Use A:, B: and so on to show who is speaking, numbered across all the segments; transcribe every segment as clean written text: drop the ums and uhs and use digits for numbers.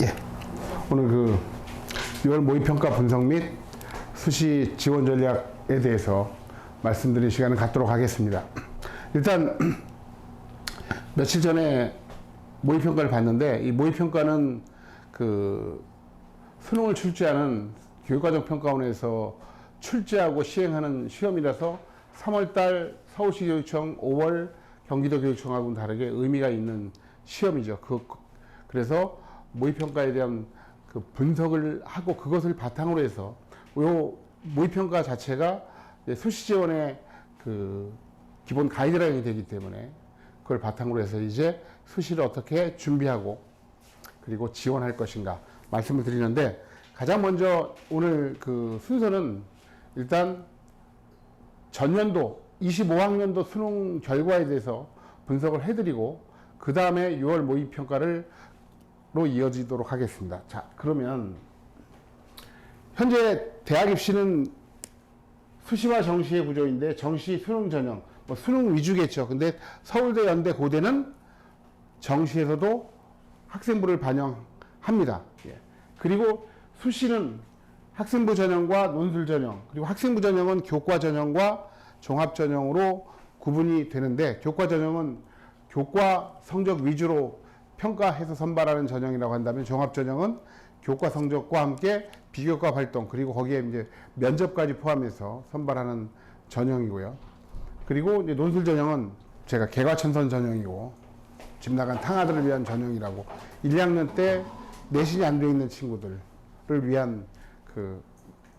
A: 예. 오늘 6월 모의평가 분석 및 수시 지원 전략에 대해서 말씀드릴 시간을 갖도록 하겠습니다. 일단 며칠 전에 모의평가를 봤는데, 이 모의평가는 수능을 출제하는 교육과정평가원에서 출제하고 시행하는 시험이라서 3월달 서울시 교육청, 5월 경기도 교육청하고는 다르게 의미가 있는 시험이죠. 그래서 모의평가에 대한 분석을 하고 그것을 바탕으로 해서 요 모의평가 자체가 수시 지원의 기본 가이드라인이 되기 때문에 그걸 바탕으로 해서 이제 수시를 어떻게 준비하고 그리고 지원할 것인가 말씀을 드리는데, 가장 먼저 오늘 순서는 일단 전년도 25학년도 수능 결과에 대해서 분석을 해드리고 그 다음에 6월 모의평가로 이어지도록 하겠습니다. 자, 그러면 현재 대학 입시는 수시와 정시의 구조인데, 정시 수능 전형, 수능 위주겠죠. 근데 서울대, 연대, 고대는 정시에서도 학생부를 반영합니다. 예. 그리고 수시는 학생부 전형과 논술 전형, 그리고 학생부 전형은 교과 전형과 종합 전형으로 구분이 되는데, 교과 전형은 교과 성적 위주로 평가해서 선발하는 전형이라고 한다면, 종합 전형은 교과 성적과 함께 비교과 활동, 그리고 거기에 이제 면접까지 포함해서 선발하는 전형이고요. 그리고 이제 논술 전형은 제가 개과천선 전형이고, 집 나간 탕아들을 위한 전형이라고, 1, 2학년 때 내신이 안 돼 있는 친구들을 위한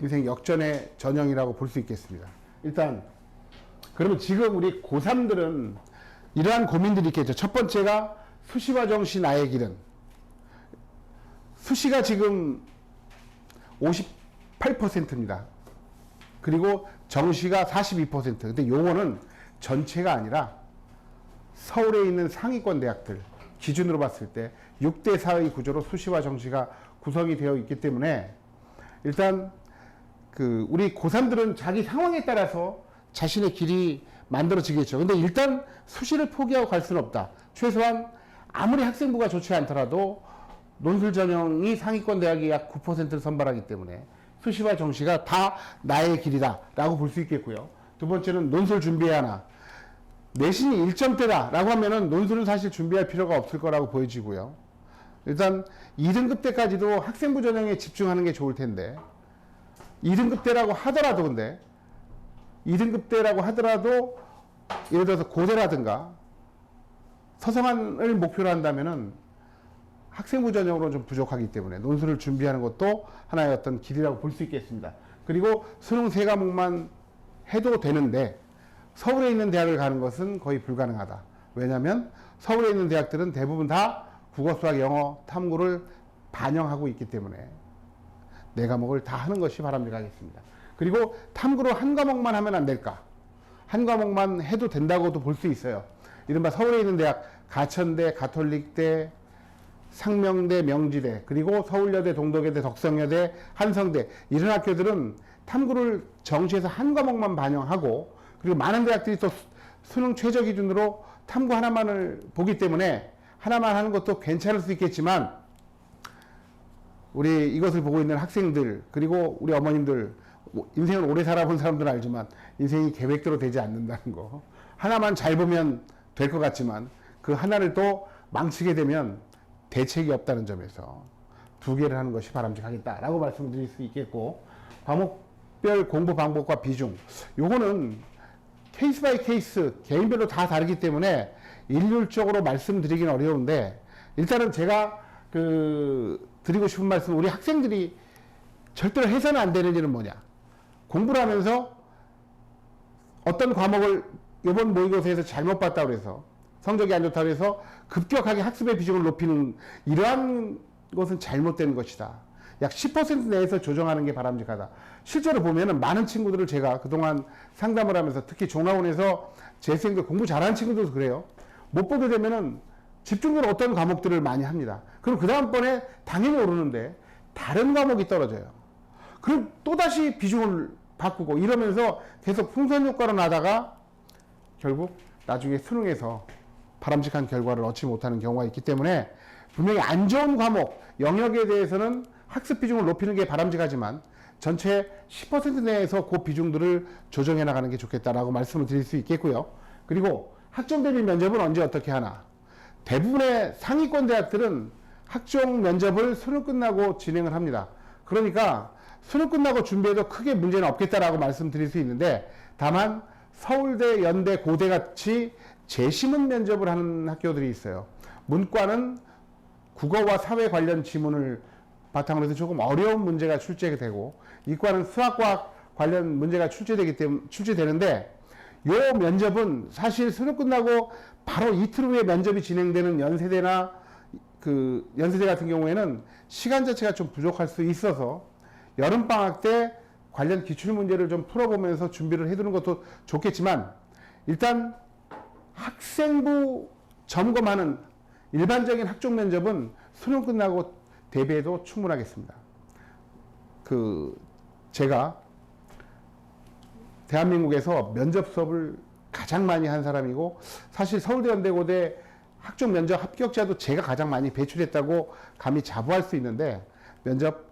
A: 인생 역전의 전형이라고 볼 수 있겠습니다. 일단 그러면 지금 우리 고3들은 이러한 고민들이 있겠죠. 첫 번째가 수시와 정시 나의 길은, 수시가 지금 58%입니다. 그리고 정시가 42%. 근데 요거는 전체가 아니라 서울에 있는 상위권 대학들 기준으로 봤을 때 6대 4의 구조로 수시와 정시가 구성이 되어 있기 때문에, 일단 우리 고3들은 자기 상황에 따라서 자신의 길이 만들어지겠죠. 근데 일단 수시를 포기하고 갈 수는 없다. 최소한 아무리 학생부가 좋지 않더라도 논술 전형이 상위권 대학이 약 9%를 선발하기 때문에 수시와 정시가 다 나의 길이다 라고 볼 수 있겠고요. 두 번째는 논술 준비해야 하나. 내신이 1점대다 라고 하면은 논술은 사실 준비할 필요가 없을 거라고 보여지고요. 일단 2등급 때까지도 학생부 전형에 집중하는 게 좋을 텐데, 2등급 때라고 하더라도, 근데 2등급 때라고 하더라도 예를 들어서 고대라든가 서성한을 목표로 한다면은 학생부 전형으로 좀 부족하기 때문에 논술을 준비하는 것도 하나의 어떤 길이라고 볼 수 있겠습니다. 그리고 수능 3과목만 해도 되는데 서울에 있는 대학을 가는 것은 거의 불가능하다. 왜냐하면 서울에 있는 대학들은 대부분 다 국어, 수학, 영어, 탐구를 반영하고 있기 때문에 4과목을 다 하는 것이 바람직하겠습니다. 그리고 탐구로 한 과목만 하면 안 될까? 한 과목만 해도 된다고도 볼 수 있어요. 이른바 서울에 있는 대학, 가천대, 가톨릭대, 상명대, 명지대, 그리고 서울여대, 동덕여대, 덕성여대, 한성대, 이런 학교들은 탐구를 정시에서 한 과목만 반영하고, 그리고 많은 대학들이 또 수능 최저 기준으로 탐구 하나만을 보기 때문에 하나만 하는 것도 괜찮을 수 있겠지만, 우리 이것을 보고 있는 학생들, 그리고 우리 어머님들, 인생을 오래 살아본 사람들은 알지만 인생이 계획대로 되지 않는다는 거. 하나만 잘 보면 될 것 같지만 그 하나를 또 망치게 되면 대책이 없다는 점에서 2개를 하는 것이 바람직하겠다라고 말씀드릴 수 있겠고, 과목별 공부 방법과 비중, 요거는 케이스 바이 케이스 개인별로 다 다르기 때문에 일률적으로 말씀드리긴 어려운데, 일단은 제가 드리고 싶은 말씀, 우리 학생들이 절대로 해서는 안 되는 일은 뭐냐, 공부를 하면서 어떤 과목을 이번 모의고사에서 잘못 봤다고 해서 성적이 안 좋다고 해서 급격하게 학습의 비중을 높이는 이러한 것은 잘못된 것이다. 약 10% 내에서 조정하는 게 바람직하다. 실제로 보면은 많은 친구들을 제가 그동안 상담을 하면서, 특히 종합원에서 재수생들 공부 잘하는 친구들도 그래요. 못 보게 되면은 집중적으로 어떤 과목들을 많이 합니다. 그럼 그 다음번에 당연히 오르는데 다른 과목이 떨어져요. 그럼 또다시 비중을 바꾸고 이러면서 계속 풍선 효과로 나다가 결국 나중에 수능에서 바람직한 결과를 얻지 못하는 경우가 있기 때문에 분명히 안 좋은 과목, 영역에 대해서는 학습 비중을 높이는 게 바람직하지만 전체 10% 내에서 그 비중들을 조정해 나가는 게 좋겠다라고 말씀을 드릴 수 있겠고요. 그리고 학종 대비 면접은 언제 어떻게 하나? 대부분의 상위권 대학들은 학종 면접을 수능 끝나고 진행을 합니다. 그러니까 수능 끝나고 준비해도 크게 문제는 없겠다라고 말씀드릴 수 있는데, 다만 서울대, 연대, 고대 같이 재시문 면접을 하는 학교들이 있어요. 문과는 국어와 사회 관련 지문을 바탕으로 해서 조금 어려운 문제가 출제되고, 이과는 수학과학 관련 문제가 출제되는데, 요 면접은 사실 수능 끝나고 바로 이틀 후에 면접이 진행되는 연세대나 연세대 같은 경우에는 시간 자체가 좀 부족할 수 있어서 여름방학 때 관련 기출문제를 좀 풀어보면서 준비를 해두는 것도 좋겠지만, 일단 학생부 점검하는 일반적인 학종 면접은 수능 끝나고 대비해도 충분하겠습니다. 제가 대한민국에서 면접 수업을 가장 많이 한 사람이고, 사실 서울대, 연대, 고대 학종 면접 합격자도 제가 가장 많이 배출했다고 감히 자부할 수 있는데, 면접,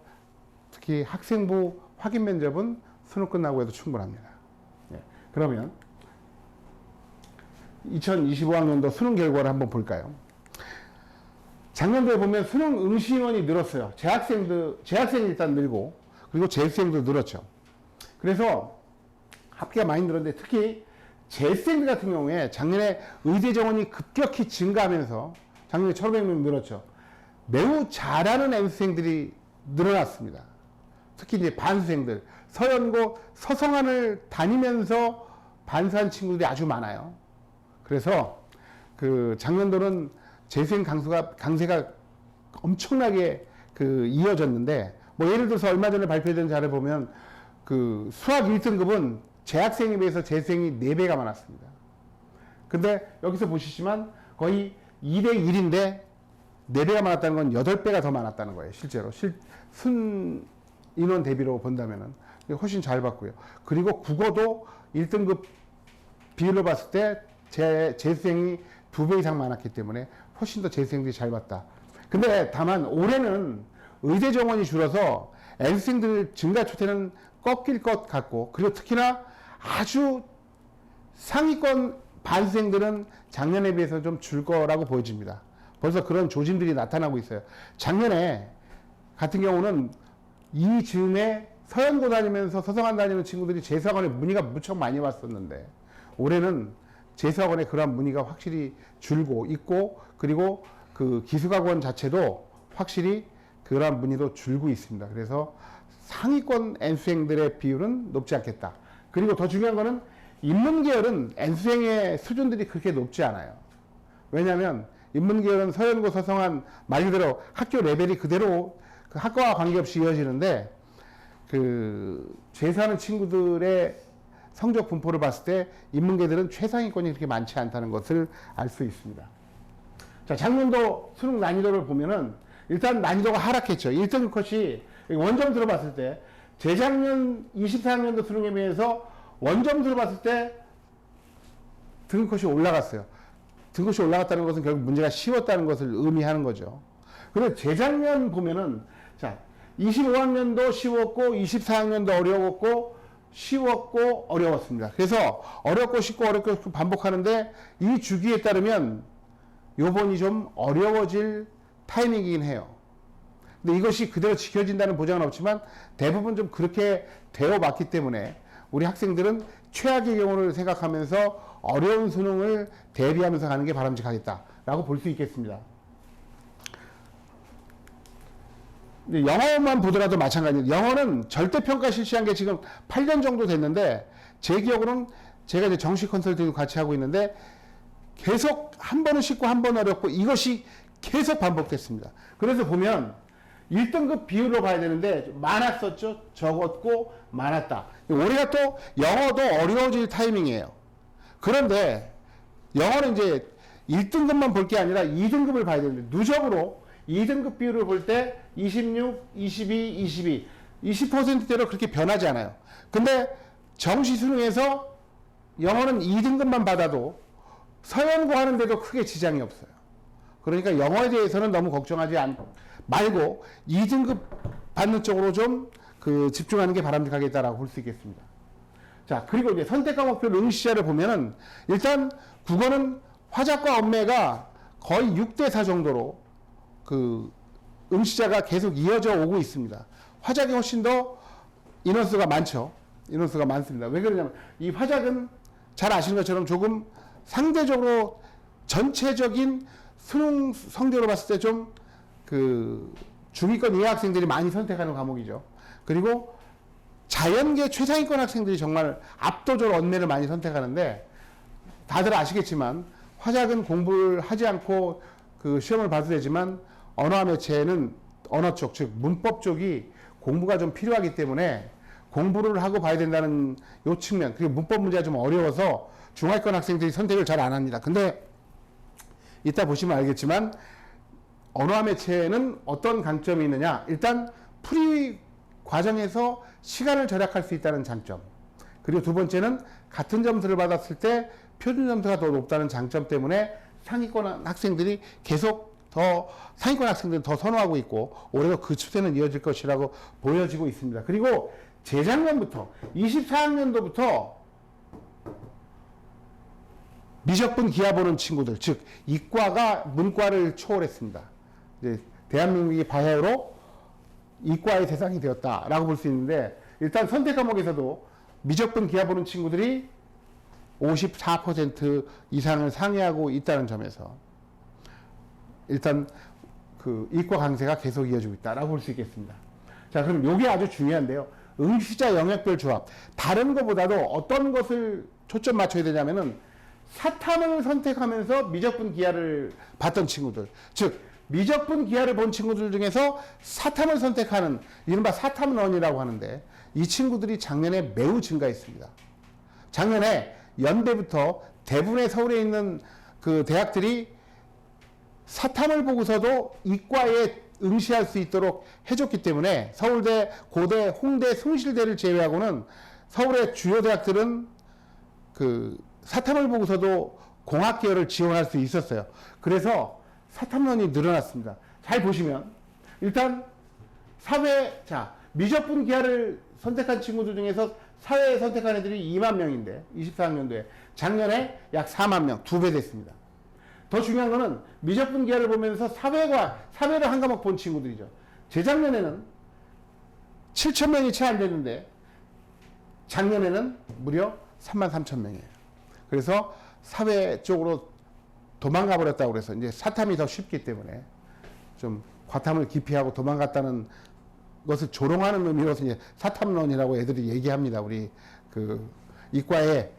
A: 특히 학생부 확인 면접은 수능 끝나고 해도 충분합니다. 그러면 2025학년도 수능 결과를 한번 볼까요? 작년도에 보면 수능 응시 인원이 늘었어요. 재학생이 일단 늘고, 그리고 재수생도 늘었죠. 그래서 합계가 많이 늘었는데, 특히 재수생들 같은 경우에 작년에 의대 정원이 급격히 증가하면서 작년에 1,500명 늘었죠. 매우 잘하는 M수생들이 늘어났습니다. 특히 이제 반수생들, 서연고, 서성안을 다니면서 반수한 친구들이 아주 많아요. 그래서 작년도는 재수생 강세가 엄청나게 이어졌는데, 뭐 예를 들어서 얼마 전에 발표된 자료를 보면 수학 1등급은 재학생에 비해서 재수생이 4배가 많았습니다. 근데 여기서 보시지만 거의 2대1인데 4배가 많았다는 건 8배가 더 많았다는 거예요. 실제로 순 인원 대비로 본다면은 훨씬 잘 봤고요. 그리고 국어도 1등급 비율로 봤을 때 재수생이 2배 이상 많았기 때문에 훨씬 더 재수생들이 잘 봤다. 근데 다만 올해는 의대 정원이 줄어서 N수생들 증가 추세는 꺾일 것 같고, 그리고 특히나 아주 상위권 반수생들은 작년에 비해서 좀 줄 거라고 보여집니다. 벌써 그런 조짐들이 나타나고 있어요. 작년에 같은 경우는 이 즈음에 서연고 다니면서 서성안 다니는 친구들이 재수학원에 문의가 무척 많이 왔었는데, 올해는 재수학원에 그러한 문의가 확실히 줄고 있고, 그리고 기숙학원 자체도 확실히 그러한 문의도 줄고 있습니다. 그래서 상위권 N수생들의 비율은 높지 않겠다. 그리고 더 중요한 거는 인문계열은 N수생의 수준들이 그렇게 높지 않아요. 왜냐하면 인문계열은 서연고, 서성안 말 그대로 학교 레벨이 그대로 학과와 관계없이 이어지는데, 재수하는 친구들의 성적 분포를 봤을 때 인문계들은 최상위권이 그렇게 많지 않다는 것을 알 수 있습니다. 자, 작년도 수능 난이도를 보면은 일단 난이도가 하락했죠. 1등급 컷이 원점 들어봤을 때 재작년 24학년도 수능에 비해서 원점 들어봤을 때 등급컷이 올라갔어요. 등급컷이 올라갔다는 것은 결국 문제가 쉬웠다는 것을 의미하는 거죠. 그런데 재작년 보면은, 자, 25학년도 쉬웠고 24학년도 어려웠고 쉬웠고 어려웠습니다. 그래서 어렵고 쉽고 어렵고 쉽고 반복하는데, 이 주기에 따르면 요번이 좀 어려워질 타이밍이긴 해요. 근데 이것이 그대로 지켜진다는 보장은 없지만 대부분 좀 그렇게 되어 왔기 때문에 우리 학생들은 최악의 경우를 생각하면서 어려운 수능을 대비하면서 가는 게 바람직하겠다라고 볼 수 있겠습니다. 근데 영어만 보더라도 마찬가지예요. 영어는 절대평가 실시한 게 지금 8년 정도 됐는데, 제 기억으로는 제가 이제 정식 컨설팅도 같이 하고 있는데 계속 한 번은 쉽고 한 번은 어렵고 이것이 계속 반복됐습니다. 그래서 보면 1등급 비율로 봐야 되는데 많았었죠. 적었고 많았다. 올해가 또 영어도 어려워질 타이밍이에요. 그런데 영어는 이제 1등급만 볼 게 아니라 2등급을 봐야 되는데, 누적으로 2등급 비율을 볼 때 26, 22, 20%대로 그렇게 변하지 않아요. 근데 정시 수능에서 영어는 2등급만 받아도 서연고 하는데도 크게 지장이 없어요. 그러니까 영어에 대해서는 너무 걱정하지 말고 2등급 받는 쪽으로 좀 집중하는 게 바람직하겠다라고 볼 수 있겠습니다. 자, 그리고 이제 선택 과목별 응시자를 보면은 일단 국어는 화작과 언매가 거의 6대4 정도로 응시자가 계속 이어져 오고 있습니다. 화작이 훨씬 더 인원수가 많죠. 인원수가 많습니다. 왜 그러냐면 이 화작은 잘 아시는 것처럼 조금 상대적으로 전체적인 수능 성적으로 봤을 때 좀 중위권 이하 학생들이 많이 선택하는 과목이죠. 그리고 자연계 최상위권 학생들이 정말 압도적으로 언매를 많이 선택하는데 다들 아시겠지만 화작은 공부를 하지 않고 시험을 봐도 되지만 언어와 매체는 언어 쪽, 즉 문법 쪽이 공부가 좀 필요하기 때문에 공부를 하고 봐야 된다는 요 측면, 그리고 문법 문제가 좀 어려워서 중하위권 학생들이 선택을 잘 안 합니다. 근데 이따 보시면 알겠지만 언어와 매체는 어떤 강점이 있느냐, 일단 풀이 과정에서 시간을 절약할 수 있다는 장점, 그리고 두 번째는 같은 점수를 받았을 때 표준 점수가 더 높다는 장점 때문에 상위권 학생들이 계속 상위권 학생들은 더 선호하고 있고 올해도 그 추세는 이어질 것이라고 보여지고 있습니다. 그리고 재작년부터 24학년도부터 미적분 기하 보는 친구들, 즉 이과가 문과를 초월했습니다. 이제 대한민국이 바야흐로 이과의 대상이 되었다라고 볼 수 있는데, 일단 선택 과목에서도 미적분 기하 보는 친구들이 54% 이상을 상회하고 있다는 점에서 일단 이과 강세가 계속 이어지고 있다라고 볼 수 있겠습니다. 자, 그럼 이게 아주 중요한데요. 응시자 영역별 조합. 다른 것보다도 어떤 것을 초점 맞춰야 되냐면은 사탐을 선택하면서 미적분 기하를 봤던 친구들, 즉 미적분 기하를 본 친구들 중에서 사탐을 선택하는 이른바 사탐런이라고 하는데, 이 친구들이 작년에 매우 증가했습니다. 작년에 연대부터 대부분의 서울에 있는 대학들이 사탐을 보고서도 이과에 응시할 수 있도록 해줬기 때문에 서울대, 고대, 홍대, 숭실대를 제외하고는 서울의 주요 대학들은 사탐을 보고서도 공학 계열을 지원할 수 있었어요. 그래서 사탐론이 늘어났습니다. 잘 보시면 일단 미적분 기하를 선택한 친구들 중에서 사회에 선택한 애들이 2만 명인데 24학년도에 작년에 약 4만 명, 2배 됐습니다. 더 중요한 거는 미적분 기하를 보면서 사회를 한 과목 본 친구들이죠. 재작년에는 7천 명이 채 안 됐는데 작년에는 무려 3만 3천 명이에요. 그래서 사회 쪽으로 도망가 버렸다고 그래서 이제 사탐이 더 쉽기 때문에 좀 과탐을 기피하고 도망갔다는 것을 조롱하는 의미로서 이제 사탐론이라고 애들이 얘기합니다. 우리 이과에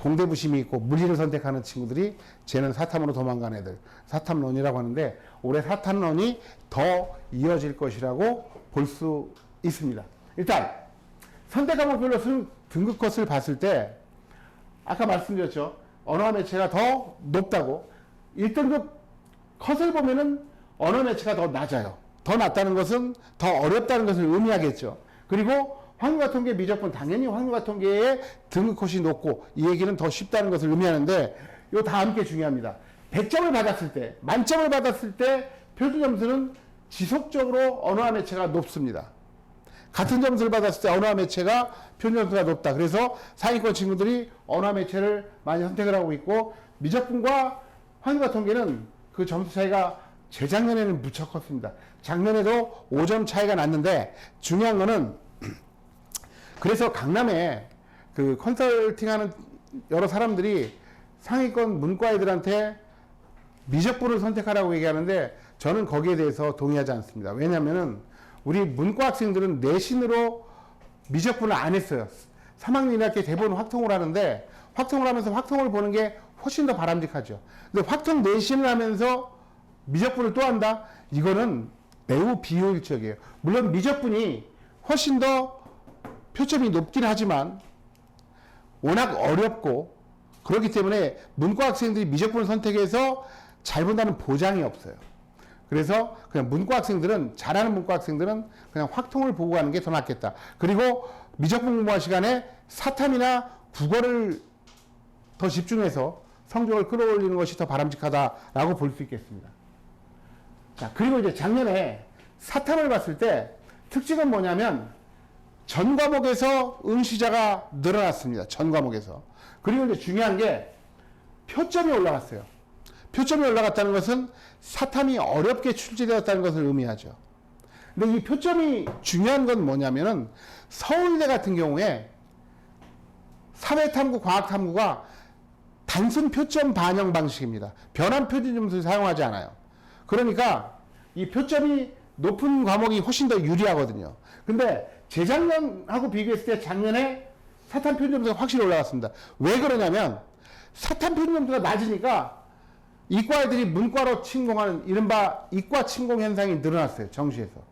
A: 공대부심이 있고 물리를 선택하는 친구들이 쟤는 사탐으로 도망간 애들, 사탐론이라고 하는데 올해 사탐론이 더 이어질 것이라고 볼 수 있습니다. 일단 선택 과목별로 등급 컷을 봤을 때 아까 말씀드렸죠. 언어와 매체가 더 높다고. 1등급 컷을 보면은 언어 매체가 더 낮아요. 더 낮다는 것은 더 어렵다는 것을 의미하겠죠. 그리고 확률과 통계 미적분, 당연히 확률과 통계의 등급 컷이 높고 이 얘기는 더 쉽다는 것을 의미하는데, 요 다 함께 중요합니다. 100점을 받았을 때, 만점을 받았을 때 표준 점수는 지속적으로 언어와 매체가 높습니다. 같은 점수를 받았을 때 언어와 매체가 표준 점수가 높다. 그래서 상위권 친구들이 언어와 매체를 많이 선택을 하고 있고, 미적분과 확률과 통계는 그 점수 차이가 재작년에는 무척 컸습니다. 작년에도 5점 차이가 났는데, 중요한 거는 그래서 강남에 컨설팅하는 여러 사람들이 상위권 문과 애들한테 미적분을 선택하라고 얘기하는데 저는 거기에 대해서 동의하지 않습니다. 왜냐하면은 우리 문과 학생들은 내신으로 미적분을 안 했어요. 3학년 2학기 대부분 확통을 하는데, 확통을 하면서 확통을 보는 게 훨씬 더 바람직하죠. 근데 확통 내신을 하면서 미적분을 또 한다? 이거는 매우 비효율적이에요. 물론 미적분이 훨씬 더 표점이 높긴 하지만 워낙 어렵고 그렇기 때문에 문과 학생들이 미적분을 선택해서 잘 본다는 보장이 없어요. 그래서 그냥 문과 학생들은, 잘하는 문과 학생들은 그냥 확통을 보고 가는 게 더 낫겠다. 그리고 미적분 공부할 시간에 사탐이나 국어를 더 집중해서 성적을 끌어올리는 것이 더 바람직하다라고 볼 수 있겠습니다. 자, 그리고 이제 작년에 사탐을 봤을 때 특징은 뭐냐면 전 과목에서 응시자가 늘어났습니다. 전 과목에서. 그리고 이제 중요한 게 표점이 올라갔어요. 표점이 올라갔다는 것은 사탐이 어렵게 출제되었다는 것을 의미하죠. 근데 이 표점이 중요한 건 뭐냐면은 서울대 같은 경우에 사회탐구, 과학탐구가 단순 표점 반영 방식입니다. 변환 표준 점수를 사용하지 않아요. 그러니까 이 표점이 높은 과목이 훨씬 더 유리하거든요. 근데 재작년하고 비교했을 때 작년에 사탐 표준 점수가 확실히 올라갔습니다. 왜 그러냐면 사탐 표준 점수가 낮으니까 이과 애들이 문과로 침공하는 이른바 이과 침공 현상이 늘어났어요. 정시에서.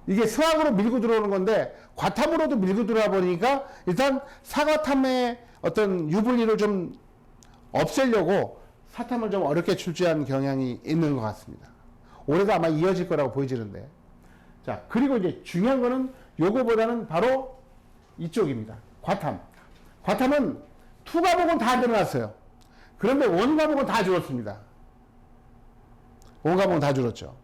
A: 이게 수학으로 밀고 들어오는 건데 과탐으로도 밀고 들어와 버리니까 일단 사과탐의 어떤 유불리를 좀 없애려고 사탐을 좀 어렵게 출제한 경향이 있는 것 같습니다. 올해도 아마 이어질 거라고 보여지는데. 자, 그리고 이제 중요한 거는 요거보다는 바로 이쪽입니다. 과탐. 과탐은 투 과목은 다 늘어났어요. 그런데 원 과목은 다 줄었습니다. 원 과목은 다 줄었죠.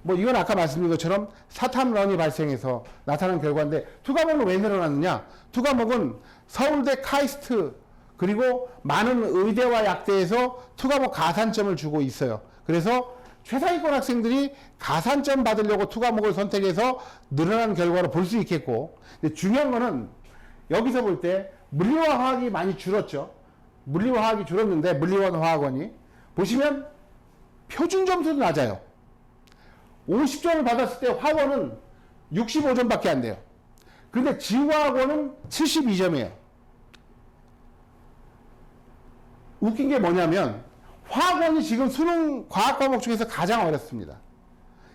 A: 뭐 이건 아까 말씀드린 것처럼 사탐런이 발생해서 나타난 결과인데 투 과목은 왜 늘어났느냐? 투 과목은 서울대 카이스트 그리고 많은 의대와 약대에서 투 과목 가산점을 주고 있어요. 그래서 최상위권 학생들이 가산점 받으려고 투 과목을 선택해서 늘어난 결과로 볼 수 있겠고, 근데 중요한 거는 여기서 볼 때 물리와 화학이 많이 줄었죠. 물리와 화학이 줄었는데 물리원 화학원이 보시면 표준 점수도 낮아요. 50점을 받았을 때 화원은 65점밖에 안 돼요. 근데 지구화학원은 72점이에요. 웃긴 게 뭐냐면 화학원이 지금 수능 과학 과목 중에서 가장 어렵습니다.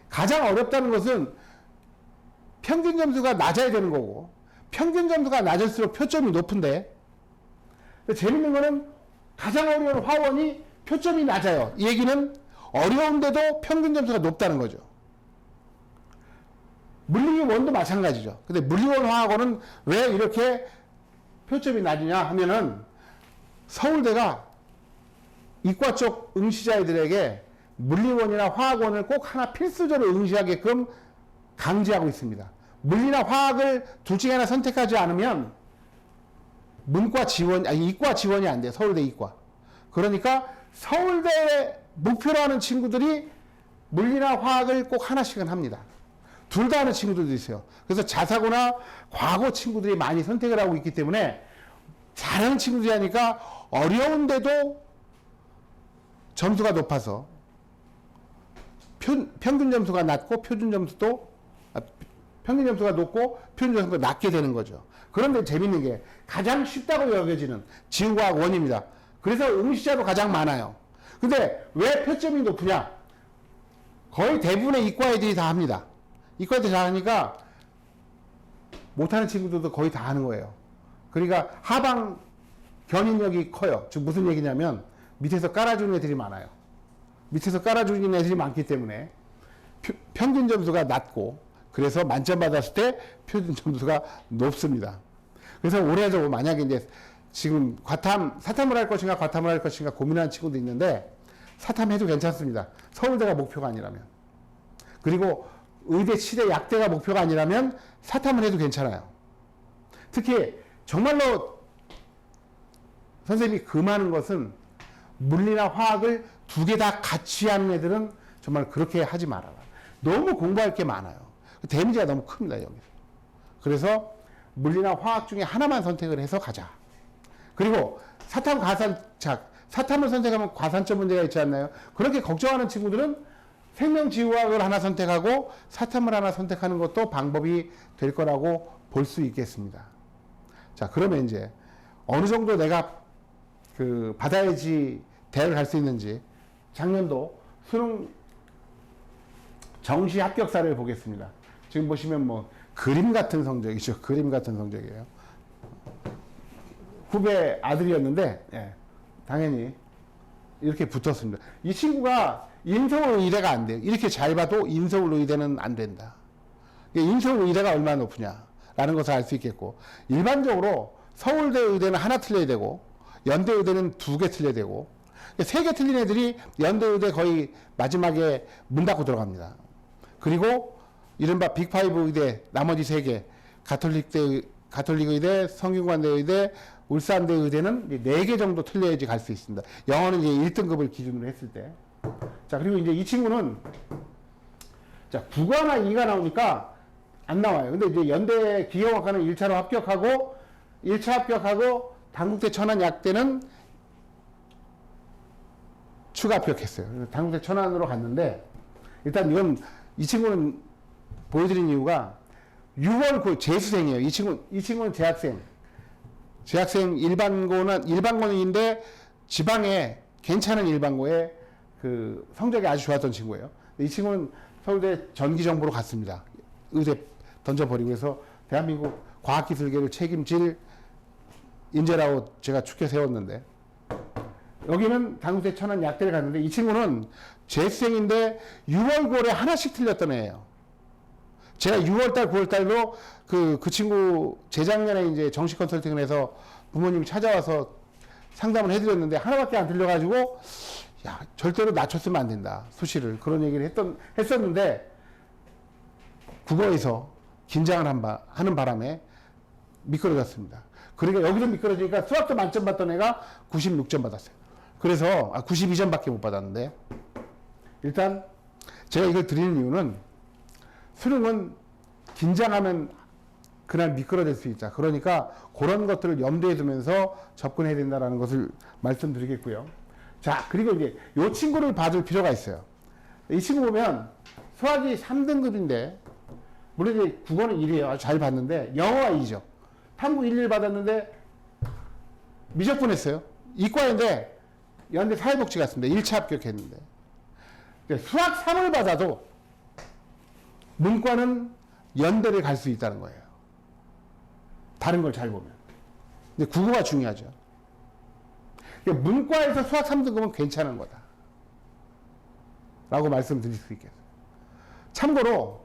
A: 가장 어렵다는 것은 평균 점수가 낮아야 되는 거고 평균 점수가 낮을수록 표점이 높은데 재밌는 거는 가장 어려운 화원이 표점이 낮아요. 이 얘기는 어려운데도 평균 점수가 높다는 거죠. 물리원도 마찬가지죠. 근데 물리원 화학원은 왜 이렇게 표점이 낮으냐 하면은 서울대가 이과 쪽 응시자들에게 물리원이나 화학원을 꼭 하나 필수적으로 응시하게끔 강제하고 있습니다. 물리나 화학을 둘 중에 하나 선택하지 않으면 문과 지원, 아니 이과 지원이 안 돼요. 서울대 이과. 그러니까 서울대 목표로 하는 친구들이 물리나 화학을 꼭 하나씩은 합니다. 둘 다 하는 친구들도 있어요. 그래서 자사고나 과고 친구들이 많이 선택을 하고 있기 때문에 잘하는 친구들이 하니까 어려운데도 점수가 높아서 평균 점수가 낮고 표준 점수도 평균 점수가 높고 표준 점수가 낮게 되는 거죠. 그런데 재밌는 게 가장 쉽다고 여겨지는 지구과학 원입니다. 그래서 응시자도 가장 많아요. 근데 왜 표점이 높으냐? 거의 대부분의 이과 애들이 다 합니다. 이과 애들이 다 하니까 못하는 친구들도 거의 다 하는 거예요. 그러니까 하방 견인력이 커요. 즉 무슨 얘기냐면 밑에서 깔아주는 애들이 많아요. 밑에서 깔아주는 애들이 많기 때문에 평균 점수가 낮고 그래서 만점 받았을 때 표준 점수가 높습니다. 그래서 올해도 만약에 이제 지금 사탐을 할 것인가 과탐을 할 것인가 고민하는 친구도 있는데 사탐해도 괜찮습니다. 서울대가 목표가 아니라면. 그리고 의대, 치대, 약대가 목표가 아니라면 사탐을 해도 괜찮아요. 특히 정말로 선생님이 금하는 것은 물리나 화학을 두 개 다 같이 하는 애들은 정말 그렇게 하지 말아라. 너무 공부할 게 많아요. 데미지가 너무 큽니다, 여기서. 그래서 물리나 화학 중에 하나만 선택을 해서 가자. 그리고 사탐 가산착, 사탐을 선택하면 과산점 문제가 있지 않나요? 그렇게 걱정하는 친구들은 생명지구학을 하나 선택하고 사탐을 하나 선택하는 것도 방법이 될 거라고 볼 수 있겠습니다. 자, 그러면 이제 어느 정도 내가 받아야지 대학을 갈 수 있는지 작년도 수능 정시 합격사를 보겠습니다. 지금 보시면 뭐 그림 같은 성적이죠. 그림 같은 성적이에요. 후배 아들이었는데 당연히 이렇게 붙었습니다. 이 친구가 인서울 의대가 안 돼요. 이렇게 잘 봐도 인서울 의대는 안 된다. 인서울 의대가 얼마나 높으냐라는 것을 알 수 있겠고 일반적으로 서울대 의대는 하나 틀려야 되고 연대 의대는 두 개 틀려야 되고 세 개 틀린 애들이 연대의대 거의 마지막에 문 닫고 들어갑니다. 그리고 이른바 빅5 의대 나머지 세 개 가톨릭 의대, 성균관대 의대, 울산대 의대는 4개 정도 틀려야지 갈 수 있습니다. 영어는 이제 1등급을 기준으로 했을 때. 자, 그리고 이제 이 친구는 자, 9가나 2가 나오니까 안 나와요. 근데 이제 연대 기계공학과는 1차로 합격하고 1차 합격하고 단국대 천안약대는 추가 합격했어요. 단국대 천안으로 갔는데 일단 이건 이 친구는 보여드린 이유가 6월 재수생이에요. 이 친구는 재학생 일반고인데 지방에 괜찮은 일반고에 그 성적이 아주 좋았던 친구예요. 이 친구는 서울대 전기정보로 갔습니다. 의대 던져버리고 해서 대한민국 과학기술계를 책임질 인재라고 제가 추켜 세웠는데 여기는 단국대 천안 약대를 갔는데 이 친구는 재수생인데 6월 9월에 하나씩 틀렸던 애예요. 제가 6월달 9월달도 그 친구 재작년에 이제 정식 컨설팅을 해서 부모님이 찾아와서 상담을 해드렸는데 하나밖에 안 틀려가지고 야 절대로 낮췄으면 안 된다 수시를 그런 얘기를 했었는데 국어에서 긴장을 하는 바람에 미끄러졌습니다. 그러니까 여기서 미끄러지니까 수학도 만점 받던 애가 96점 받았어요. 그래서 92점밖에 못 받았는데 일단 제가 이걸 드리는 이유는 수능은 긴장하면 그날 미끄러질 수 있다. 그러니까 그런 것들을 염두에 두면서 접근해야 된다는 것을 말씀드리겠고요. 자, 그리고 이제 이 친구를 봐줄 필요가 있어요. 이 친구 보면 수학이 3등급인데 물론 이제 국어는 1이에요. 아주 잘 봤는데 영어가 2죠. 탐구 1, 1 받았는데 미적분했어요. 이과인데 연대 사회복지 갔습니다. 1차 합격했는데 수학 3을 받아도 문과는 연대를 갈 수 있다는 거예요. 다른 걸 잘 보면. 근데 국어가 중요하죠. 문과에서 수학 3등급은 괜찮은 거다. 라고 말씀드릴 수 있겠어요. 참고로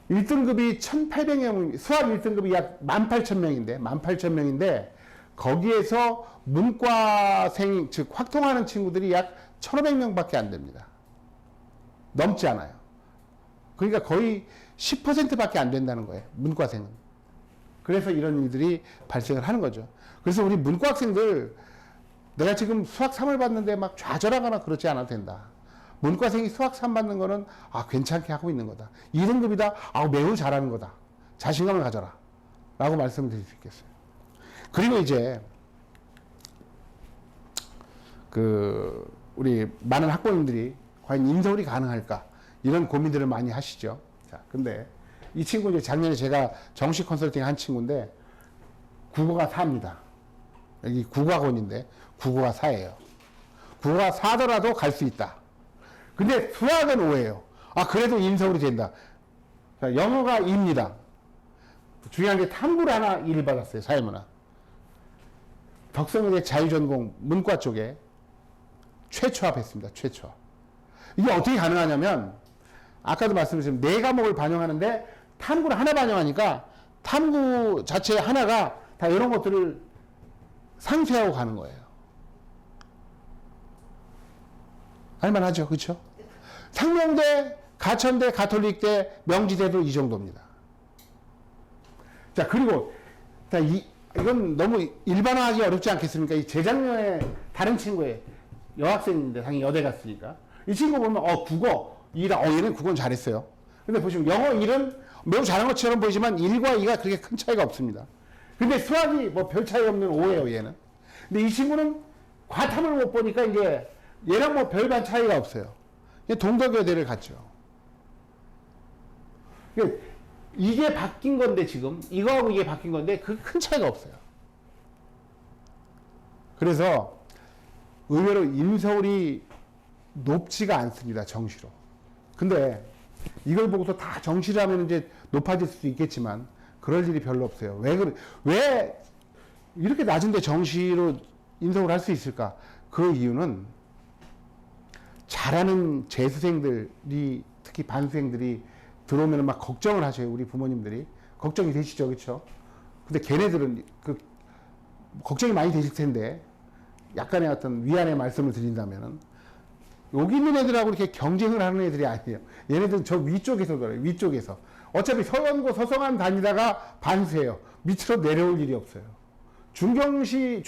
A: 1등급이 1,800명, 수학 1등급이 약 18,000명인데, 18,000명인데, 거기에서 문과생, 즉, 확통하는 친구들이 약 1,500명밖에 안 됩니다. 넘지 않아요. 그러니까 거의 10%밖에 안 된다는 거예요. 문과생은. 그래서 이런 일들이 발생을 하는 거죠. 그래서 우리 문과 학생들 내가 지금 수학 3을 받는데 막 좌절하거나 그렇지 않아도 된다. 문과생이 수학 3 받는 거는 괜찮게 하고 있는 거다. 2등급이다. 매우 잘하는 거다. 자신감을 가져라. 라고 말씀을 드릴 수 있겠어요. 그리고 이제 우리 많은 학부모님들이 과연 인서울이 가능할까? 이런 고민들을 많이 하시죠. 자, 근데 이 친구 이제 작년에 제가 정식 컨설팅 한 친구인데 국어가 4입니다. 여기 국어학원인데 국어가 4예요. 국어가 4더라도 갈 수 있다. 근데 수학은 5예요. 그래도 인서울이 된다. 자, 영어가 2입니다. 중요한 게 탐구를 하나 1을 받았어요. 사회문화. 덕성여대 자유전공 문과 쪽에 최초 합했습니다. 최초. 이게 어떻게 가능하냐면 아까도 말씀드렸지만 4과목을 반영하는데 탐구를 하나 반영하니까 탐구 자체 하나가 다 이런 것들을 상쇄하고 가는 거예요. 할만하죠, 그렇죠? 상명대, 가천대, 가톨릭대, 명지대도 이 정도입니다. 자, 그리고 이건 너무 일반화하기 어렵지 않겠습니까? 이 재작년에 다른 친구의 여학생인데 당연히 여대 갔으니까 이 친구 보면 국어 2라 얘는 국어는 잘했어요. 근데 보시면 영어 1은 매우 잘한 것처럼 보이지만 1과 2가 그렇게 큰 차이가 없습니다. 근데 수학이 뭐 별 차이 없는 5예요, 얘는. 근데 이 친구는 과탐을 못 보니까 이제 얘랑 뭐 별반 차이가 없어요. 동덕여대를 갔죠. 이게 바뀐 건데 지금 이거하고 이게 바뀐 건데 그 큰 차이가 없어요. 그래서 의외로 인서울이 높지가 않습니다. 정시로. 근데 이걸 보고서 다 정시를 하면 이제 높아질 수도 있겠지만 그럴 일이 별로 없어요. 왜 이렇게 낮은데 정시로 인서울 할 수 있을까? 그 이유는 잘하는 재수생들이 특히 반수생들이 들어오면 막 걱정을 하셔요. 우리 부모님들이. 걱정이 되시죠. 그렇죠? 근데 걔네들은 걱정이 많이 되실 텐데 약간의 어떤 위안의 말씀을 드린다면은 여기 있는 애들하고 이렇게 경쟁을 하는 애들이 아니에요. 얘네들은 저 위쪽에서 놀아요. 위쪽에서. 어차피 서원고 서성한 다니다가 반수해요. 밑으로 내려올 일이 없어요. 중경외시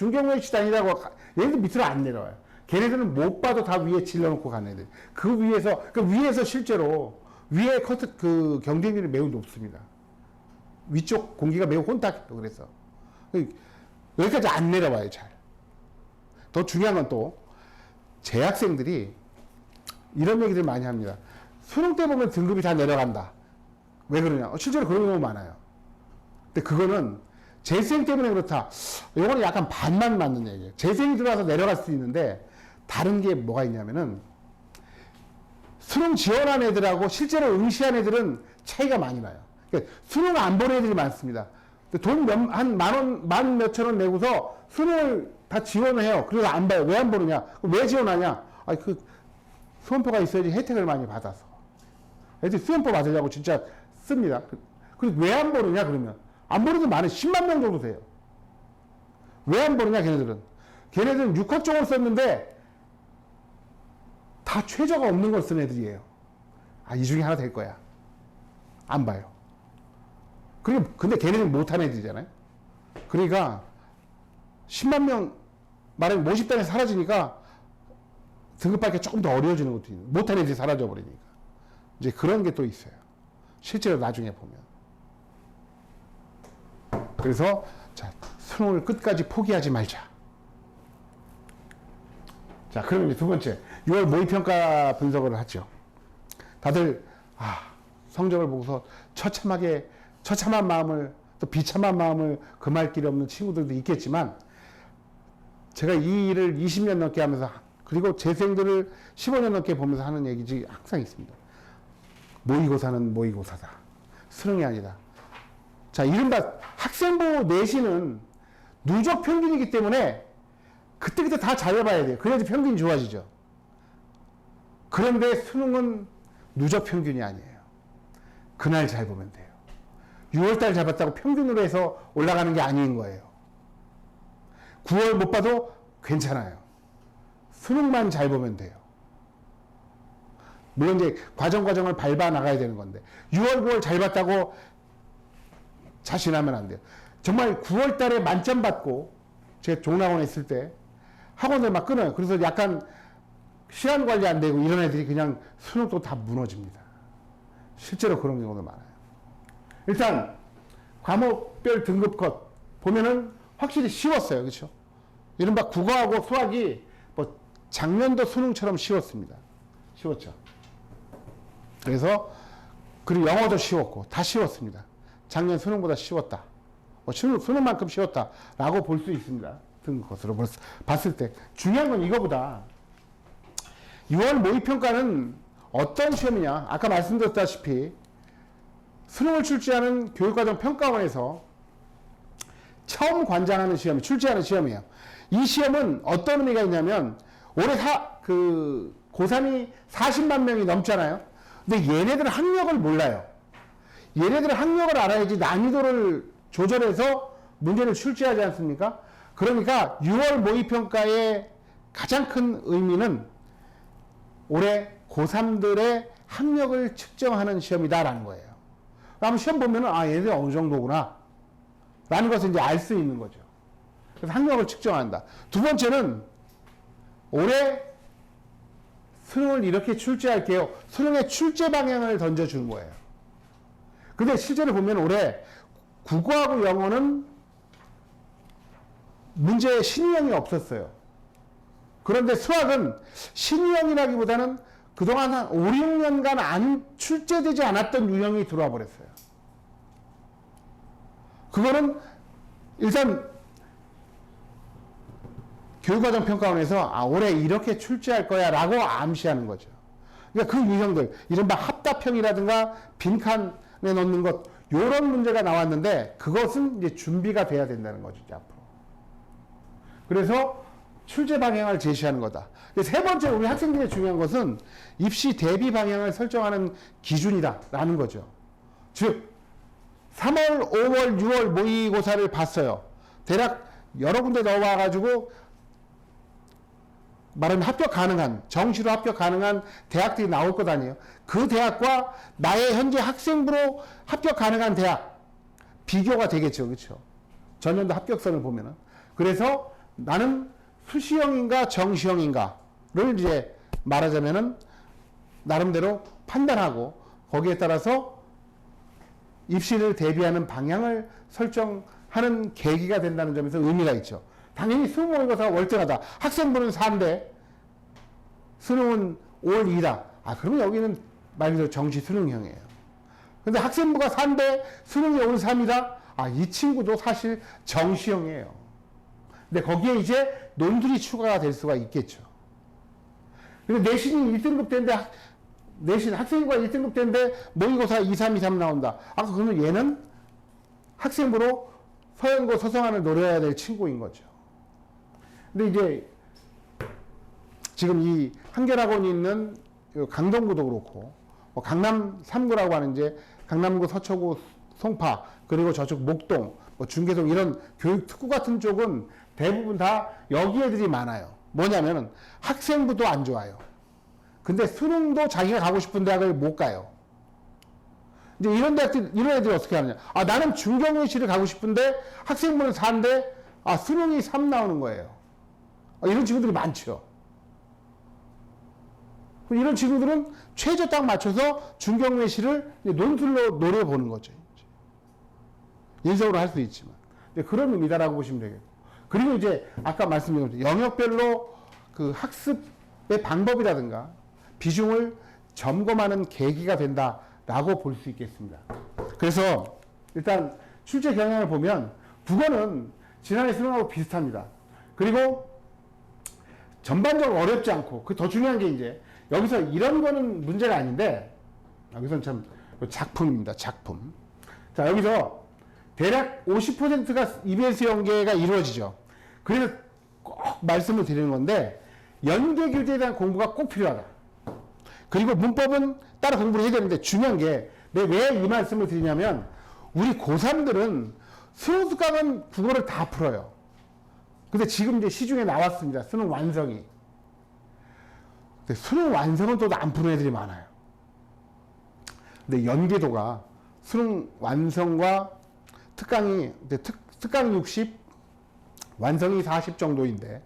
A: 다니다가 얘네들 밑으로 안 내려와요. 걔네들은 못 봐도 다 위에 질러놓고 가는 애들. 그 위에서 실제로 위에 그 경쟁률이 매우 높습니다. 위쪽 공기가 매우 혼탁해요. 그래서 여기까지 안 내려와요. 잘. 더 중요한 건 또 재학생들이 이런 얘기들 많이 합니다. 수능 때 보면 등급이 다 내려간다. 왜 그러냐? 실제로 그런 경우 많아요. 근데 그거는 재생 때문에 그렇다. 이거는 약간 반만 맞는 얘기예요. 재생이 들어와서 내려갈 수 있는데 다른 게 뭐가 있냐면은 수능 지원한 애들하고 실제로 응시한 애들은 차이가 많이 나요. 그러니까 수능 안 보는 애들이 많습니다. 돈 한 만 원, 만 몇천 원 내고서 수능을 다 지원을 해요. 그래서 안 봐요. 왜 안 보느냐? 왜 지원하냐? 수험표가 있어야지 혜택을 많이 받아서. 애들 수험표 받으려고 진짜 씁니다. 그리고 왜 안 보느냐, 그러면? 안 보는 게 많은 10만 명 정도 돼요. 왜 안 보느냐, 걔네들은? 걔네들은 6학종을 썼는데 다 최저가 없는 걸 쓴 애들이에요. 이 중에 하나 될 거야. 안 봐요. 근데 걔네들은 못하는 애들이잖아요. 그러니까 10만 명 말하면 모집단에 사라지니까 등급받기가 조금 더 어려워지는 것도 있는. 못하는 애들이 사라져버리니까. 이제 그런 게 또 있어요. 실제로 나중에 보면. 그래서, 자, 수능을 끝까지 포기하지 말자. 자, 그럼 이제 두 번째. 6월 모의평가 분석을 하죠. 다들, 성적을 보고서 처참한 마음을, 또 비참한 마음을 금할 길이 없는 친구들도 있겠지만, 제가 이 일을 20년 넘게 하면서, 그리고 재생들을 15년 넘게 보면서 하는 얘기지 항상 있습니다. 모의고사는 모의고사다. 수능이 아니다. 자, 이른바 학생부 내신은 누적 평균이기 때문에 그때그때 다 잘해봐야 돼요. 그래야지 평균이 좋아지죠. 그런데 수능은 누적 평균이 아니에요. 그날 잘 보면 돼요. 6월달 잡았다고 평균으로 해서 올라가는 게 아닌 거예요. 9월 못 봐도 괜찮아요. 수능만 잘 보면 돼요. 물론 이제 과정을 밟아 나가야 되는 건데 6월, 9월 잘 봤다고 자신하면 안 돼요. 정말 9월 달에 만점 받고 제가 종락원에 있을 때 학원을 막 끊어요. 그래서 약간 시간 관리 안 되고 이런 애들이 그냥 수능도 다 무너집니다. 실제로 그런 경우도 많아요. 일단 과목별 등급 컷 보면은 확실히 쉬웠어요. 그렇죠? 이른바 국어하고 수학이 뭐 작년도 수능처럼 쉬웠습니다. 쉬웠죠. 그래서 그리고 영어도 쉬웠고 다 쉬웠습니다. 작년 수능보다 쉬웠다. 수능만큼 쉬웠다라고 볼 수 있습니다. 등급 컷으로 봤을 때 중요한 건 이거보다 6월 모의평가는 어떤 시험이냐? 아까 말씀드렸다시피 수능을 출제하는 교육과정 평가원에서 처음 관장하는 시험이 출제하는 시험이에요. 이 시험은 어떤 의미가 있냐면 올해 고3이 40만 명이 넘잖아요. 근데 얘네들은 학력을 몰라요. 얘네들은 학력을 알아야지 난이도를 조절해서 문제를 출제하지 않습니까? 그러니까 6월 모의평가의 가장 큰 의미는 올해 고3들의 학력을 측정하는 시험이다라는 거예요. 그럼 시험 보면은 얘네들 어느 정도구나 라는 것을 이제 알 수 있는 거죠. 그래서 학력을 측정한다. 두 번째는 올해 수능을 이렇게 출제할게요. 수능의 출제 방향을 던져주는 거예요. 근데 실제로 보면 올해 국어하고 영어는 문제에 신유형이 없었어요. 그런데 수학은 신유형이라기보다는 그동안 한 5, 6년간 안 출제되지 않았던 유형이 들어와 버렸어요. 그거는 일단 교육과정 평가원에서 올해 이렇게 출제할 거야 라고 암시하는 거죠. 그러니까 그 유형들, 이른바 합답형이라든가 빈칸에 넣는 것, 요런 문제가 나왔는데 그것은 이제 준비가 돼야 된다는 거죠, 이제 앞으로. 그래서 출제 방향을 제시하는 거다. 세 번째 우리 학생들의 중요한 것은 입시 대비 방향을 설정하는 기준이다라는 거죠. 즉 3월, 5월, 6월 모의고사를 봤어요. 대략 여러 군데 넣어와가지고 말하면 합격 가능한, 정시로 합격 가능한 대학들이 나올 것 아니에요. 그 대학과 나의 현재 학생부로 합격 가능한 대학 비교가 되겠죠. 그렇죠? 전년도 합격선을 보면은. 그래서 나는 수시형인가 정시형인가를 이제 말하자면은 나름대로 판단하고 거기에 따라서 입시를 대비하는 방향을 설정하는 계기가 된다는 점에서 의미가 있죠. 당연히 수능 모의고사가 월등하다. 학생부는 4인데 수능은 5월 2이다. 그러면 여기는 말 그대로 정시 수능형이에요. 근데 학생부가 4인데 수능이 5월 3이다. 이 친구도 사실 정시형이에요. 근데 거기에 이제 논술이 추가가 될 수가 있겠죠. 근데 내신이 1등급 때인데 내신 학생부가 1등급 때인데 모의고사 2, 3, 2, 3 나온다. 그러면 얘는 학생부로 서연고 서성안을 노려야 될 친구인 거죠. 근데 이제 지금 이 한결학원이 있는 강동구도 그렇고 강남 3구라고 하는 이제 강남구, 서초구, 송파 그리고 저쪽 목동, 중계동 이런 교육 특구 같은 쪽은 대부분 다 여기 애들이 많아요. 뭐냐면은 학생부도 안 좋아요. 근데 수능도 자기가 가고 싶은 대학을 못 가요. 이제 이런 대학들, 이런 애들이 어떻게 하느냐. 나는 중경외시를 가고 싶은데 학생부는 4인데 수능이 3 나오는 거예요. 이런 친구들이 많죠. 이런 친구들은 최저 딱 맞춰서 중경외시를 논술로 노려보는 거죠. 인성으로 할 수 있지만. 그런 의미다라고 보시면 되겠고. 그리고 이제 아까 말씀드린 영역별로 그 학습의 방법이라든가 비중을 점검하는 계기가 된다라고 볼 수 있겠습니다. 그래서 일단 출제 경향을 보면 국어는 지난해 수능하고 비슷합니다. 그리고 전반적으로 어렵지 않고 더 중요한 게 이제 여기서 이런 거는 문제가 아닌데 여기서는 참 작품입니다. 작품. 자, 여기서 대략 50%가 EBS 연계가 이루어지죠. 그래서 꼭 말씀을 드리는 건데 연계 교재에 대한 공부가 꼭 필요하다. 그리고 문법은 따로 공부를 해야 되는데 중요한 게 왜 이 말씀을 드리냐면 우리 고3들은 수능 수강은 국어를 다 풀어요. 근데 지금 이제 시중에 나왔습니다. 수능 완성이. 근데 수능 완성은 또 안 푸는 애들이 많아요. 근데 연계도가 수능 완성과 특강이, 특강 60, 완성이 40 정도인데,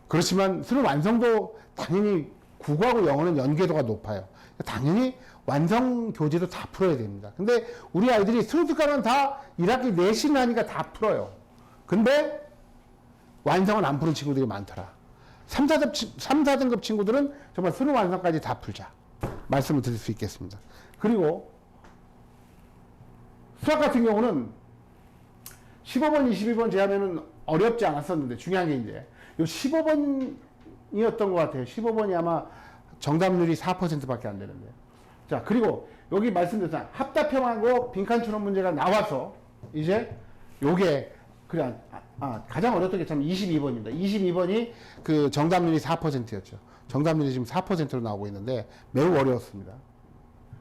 A: 그렇지만 수능 완성도 당연히 국어하고 영어는 연계도가 높아요. 당연히 완성 교재도 다 풀어야 됩니다. 근데 우리 아이들이 수능 특강은 다 1학기 내신 하니까 다 풀어요. 근데 완성은 안 푸는 친구들이 많더라. 3, 4등급 친구들은 정말 수능 완성까지 다 풀자. 말씀을 드릴 수 있겠습니다. 그리고 수학 같은 경우는 15번, 22번 제하면은 어렵지 않았었는데 중요한 게 이제 요 15번이었던 것 같아요. 15번이 아마 정답률이 4%밖에 안 되는데. 자, 그리고 여기 말씀드렸잖아요. 합답형하고 빈칸 추론 문제가 나와서 이제 요게 그냥 가장 어렵던 게 참 22번입니다. 22번이 그 정답률이 4%였죠. 정답률이 지금 4%로 나오고 있는데 매우 어려웠습니다.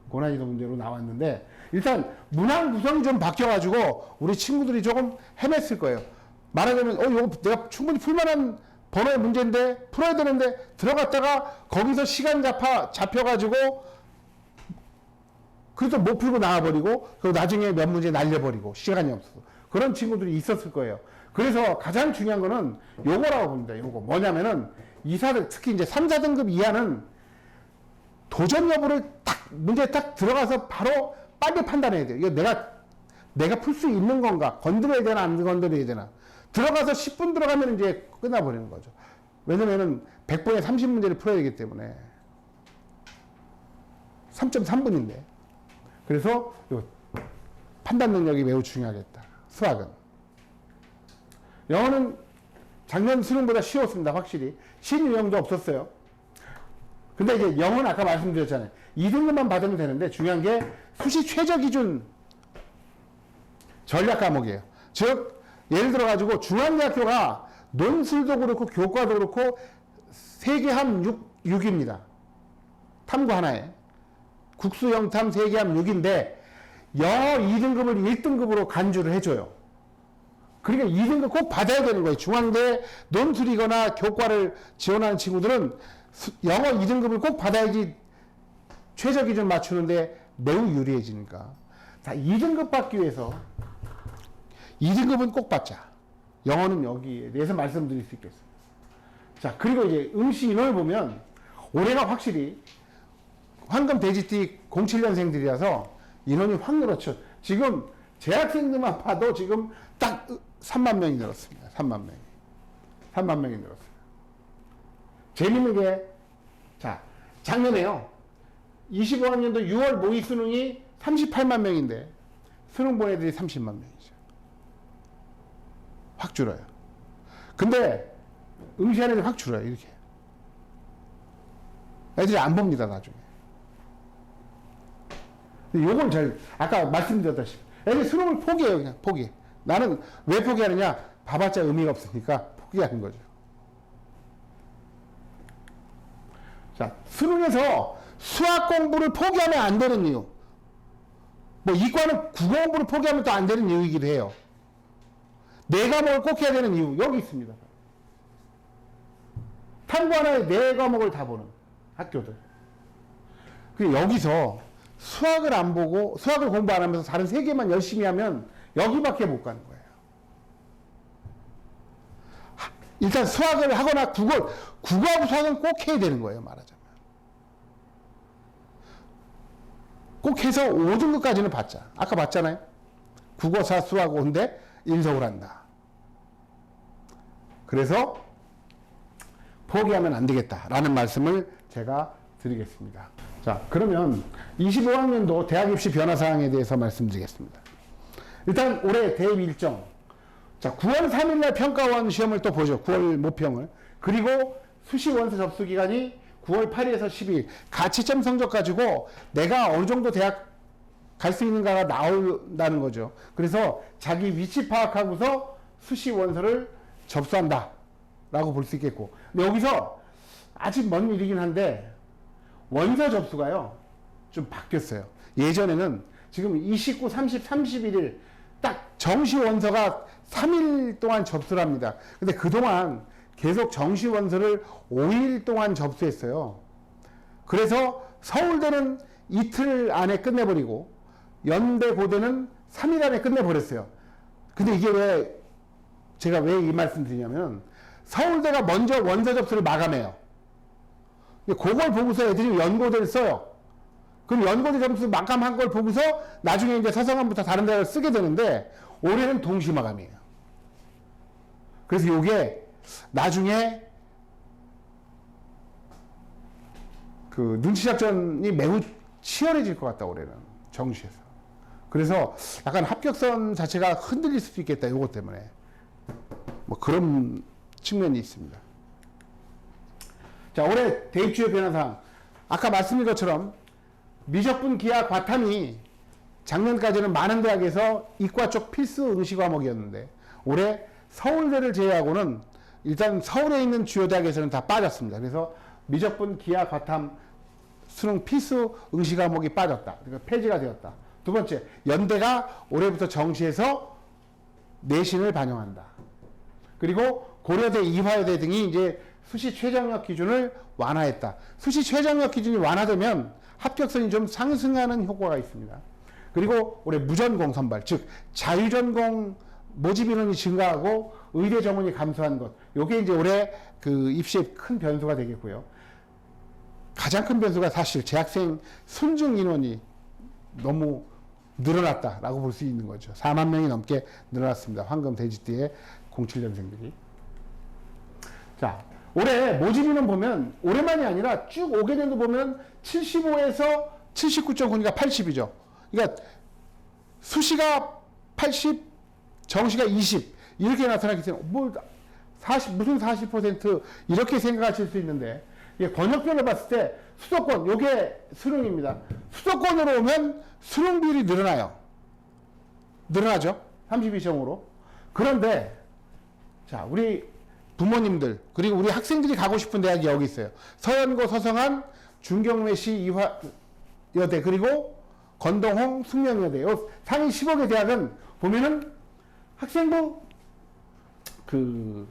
A: 고난이도 문제로 나왔는데 일단 문항 구성이 좀 바뀌어가지고 우리 친구들이 조금 헤맸을 거예요. 말하자면 이거 내가 충분히 풀만한 번호의 문제인데 풀어야 되는데 들어갔다가 거기서 시간 잡혀가지고 그래서 못 풀고 나와버리고 그리고 나중에 몇 문제 날려버리고 시간이 없어서 그런 친구들이 있었을 거예요. 그래서 가장 중요한 거는 요거라고 봅니다. 요거 뭐냐면은 특히 이제 3, 4등급 이하는 도전 여부를 문제에 딱 들어가서 바로 빨리 판단해야 돼요. 이거 내가 풀 수 있는 건가? 건드려야 되나, 안 건드려야 되나? 들어가서 10분 들어가면 이제 끝나버리는 거죠. 왜냐면은 100번에 30문제를 풀어야 되기 때문에. 3.3분인데. 그래서 판단 능력이 매우 중요하겠다. 수학은. 영어는 작년 수능보다 쉬웠습니다. 확실히. 신유형도 없었어요. 근데 이제 영어는 아까 말씀드렸잖아요. 2등급만 받으면 되는데 중요한 게 수시 최저 기준 전략 과목이에요. 즉 예를 들어 가지고 중앙대학교가 논술도 그렇고 교과도 그렇고 세계함 6입니다. 탐구 하나에. 국수 영탐 세계함 6인데 영어 2등급을 1등급으로 간주를 해줘요. 그러니까 2등급 꼭 받아야 되는 거예요. 중앙대 논술이거나 교과를 지원하는 친구들은 영어 2등급을 꼭 받아야지 최저 기준 맞추는데 매우 유리해지니까. 자, 2등급 받기 위해서 2등급은 꼭 받자. 영어는 여기에 대해서 말씀드릴 수 있겠습니다. 자, 그리고 이제 응시 인원을 보면 올해가 확실히 황금 돼지띠 07년생들이라서 인원이 확 늘었죠. 지금 재학생들만 봐도 지금 딱 3만 명이 늘었습니다. 3만 명이. 3만 명이 늘었어요. 재밌는 게, 자, 작년에요. 25학년도 6월 모의 수능이 38만 명인데, 수능 본 애들이 30만 명이죠. 확 줄어요. 근데, 응시하는 애들이 확 줄어요, 이렇게. 애들이 안 봅니다, 나중에. 요건 잘, 아까 말씀드렸다시피, 애들이 수능을 포기해요, 그냥, 포기. 나는 왜 포기하느냐? 봐봤자 의미가 없으니까 포기하는 거죠. 자, 수능에서 수학 공부를 포기하면 안 되는 이유. 뭐, 이과는 국어 공부를 포기하면 또 안 되는 이유이기도 해요. 네 과목을 꼭 해야 되는 이유, 여기 있습니다. 탐구 하나에 네 과목을 다 보는 학교들. 그리고 여기서 수학을 안 보고, 수학을 공부 안 하면서 다른 세 개만 열심히 하면 여기밖에 못 가는 거예요. 일단 수학을 하거나 국어하고 수학은 꼭 해야 되는 거예요, 말하자면. 꼭 해서 5등급까지는 받자. 아까 봤잖아요. 국어사 수학 5인데 인서울 한다. 그래서 포기하면 안 되겠다라는 말씀을 제가 드리겠습니다. 자, 그러면 25학년도 대학 입시 변화 사항에 대해서 말씀드리겠습니다. 일단 올해 대입 일정. 자, 9월 3일날 평가원 시험을 또 보죠. 9월 모평을. 그리고 수시 원서 접수 기간이 9월 8일에서 10일. 가치점 성적 가지고 내가 어느 정도 대학 갈 수 있는가가 나온다는 거죠. 그래서 자기 위치 파악하고서 수시 원서를 접수한다. 라고 볼 수 있겠고. 근데 여기서 아직 먼 일이긴 한데 원서 접수가요. 좀 바뀌었어요. 예전에는 지금 29, 30, 31일 딱 정시 원서가 3일 동안 접수를 합니다. 근데 그동안 계속 정시 원서를 5일 동안 접수했어요. 그래서 서울대는 이틀 안에 끝내버리고 연대 고대는 3일 안에 끝내버렸어요. 근데 이게 왜 제가 왜 이 말씀 드리냐면 서울대가 먼저 원서 접수를 마감해요. 그걸 보고서 애들이 연고대를 써요. 그럼 연고대 점수 마감한 걸 보고서 나중에 이제 서성함부터 다른 데를 쓰게 되는데 올해는 동시 마감이에요. 그래서 이게 나중에 그 눈치 작전이 매우 치열해질 것 같다, 올해는 정시에서. 그래서 약간 합격선 자체가 흔들릴 수도 있겠다, 요것 때문에. 뭐 그런 측면이 있습니다. 자, 올해 대입주요 변화사항. 아까 말씀드린 것처럼 미적분, 기하, 과탐이 작년까지는 많은 대학에서 이과 쪽 필수 응시 과목이었는데 올해 서울대를 제외하고는 일단 서울에 있는 주요 대학에서는 다 빠졌습니다. 그래서 미적분, 기하, 과탐 수능 필수 응시 과목이 빠졌다. 그러니까 폐지가 되었다. 두 번째, 연대가 올해부터 정시에서 내신을 반영한다. 그리고 고려대, 이화여대 등이 이제 수시 최저학력 기준을 완화했다. 수시 최저학력 기준이 완화되면 합격선이 좀 상승하는 효과가 있습니다. 그리고 올해 무전공 선발, 즉 자유전공 모집 인원이 증가하고 의대 정원이 감소한 것, 요게 이제 올해 그 입시의 큰 변수가 되겠고요. 가장 큰 변수가 사실 재학생 순증 인원이 너무 늘어났다라고 볼 수 있는 거죠. 4만 명이 넘게 늘어났습니다. 황금 돼지띠의 07년생들이. 자, 올해 모집 인원 보면 올해만이 아니라 쭉 오게 된도 보면 75에서 79.9니까 80이죠. 그러니까 수시가 80, 정시가 20 이렇게 나타나기 때문에 뭐 40, 무슨 40% 이렇게 생각하실 수 있는데 이게 권역별로 봤을 때 수도권, 요게 수능입니다. 수도권으로 오면 수능 비율이 늘어나죠. 32.5로. 그런데 자, 우리 부모님들 그리고 우리 학생들이 가고 싶은 대학이 여기 있어요. 서연고, 서성한, 중경외시, 이화여대 그리고 건동홍, 숙명여대. 요 상위 15개 대학은 보면은 학생부 그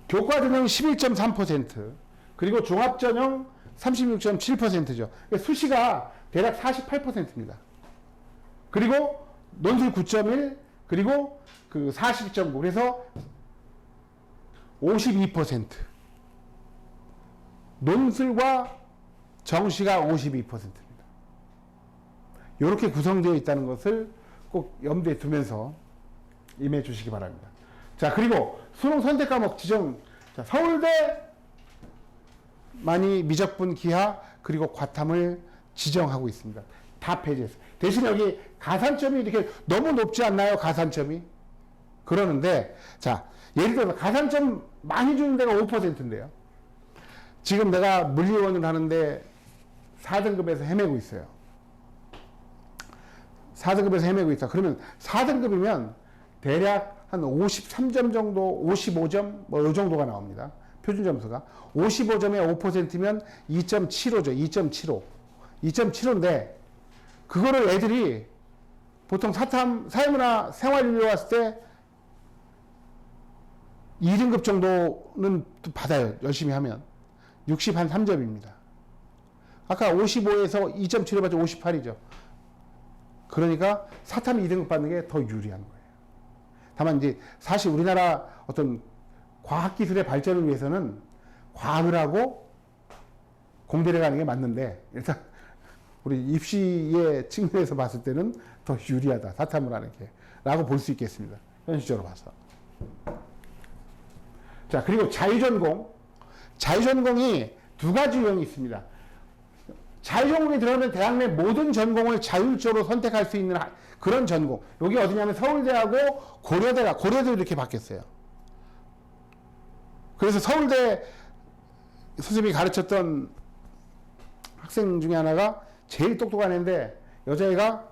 A: 교과전형 11.3%, 그리고 종합전형 36.7%죠. 수시가 대략 48%입니다. 그리고 논술 9.1, 그리고 그 40.9, 그래서 52%. 논술과 정시가 52%입니다. 이렇게 구성되어 있다는 것을 꼭 염두에 두면서 임해 주시기 바랍니다. 자, 그리고 수능 선택 과목 지정. 자, 서울대 많이 미적분 기하 그리고 과탐을 지정하고 있습니다. 다 폐지했어요. 대신 여기 가산점이 이렇게 너무 높지 않나요? 가산점이? 그러는데, 자, 예를 들어서 가산점 많이 주는 데가 5%인데요. 지금 내가 물리원을 하는데 4등급에서 헤매고 있어요. 4등급에서 헤매고 있다. 그러면 4등급이면 대략 한 53점 정도, 55점, 뭐 이 정도가 나옵니다. 표준 점수가. 55점에 5%면 2.75죠. 2.75. 2.75인데, 그거를 애들이 보통 사회문화 생활인류 왔을 때 2등급 정도는 받아요. 열심히 하면. 63점입니다. 아까 55에서 2.75 받죠. 58이죠. 그러니까 사탐 2등급 받는 게 더 유리한 거예요. 다만 이제 사실 우리나라 어떤 과학기술의 발전을 위해서는 과학을 하고 공대를 가는 게 맞는데, 일단 우리 입시의 측면에서 봤을 때는 더 유리하다. 사탐을 하는 게. 라고 볼 수 있겠습니다. 현실적으로 봐서. 자, 그리고 자유전공. 자유전공이 두 가지 유형이 있습니다. 자유전공에 들어가면 대학 내 모든 전공을 자율적으로 선택할 수 있는 그런 전공. 여기 어디냐면 서울대하고 고려대도 이렇게 바뀌었어요. 그래서 서울대 선생님이 가르쳤던 학생 중에 하나가 제일 똑똑한 애인데, 여자애가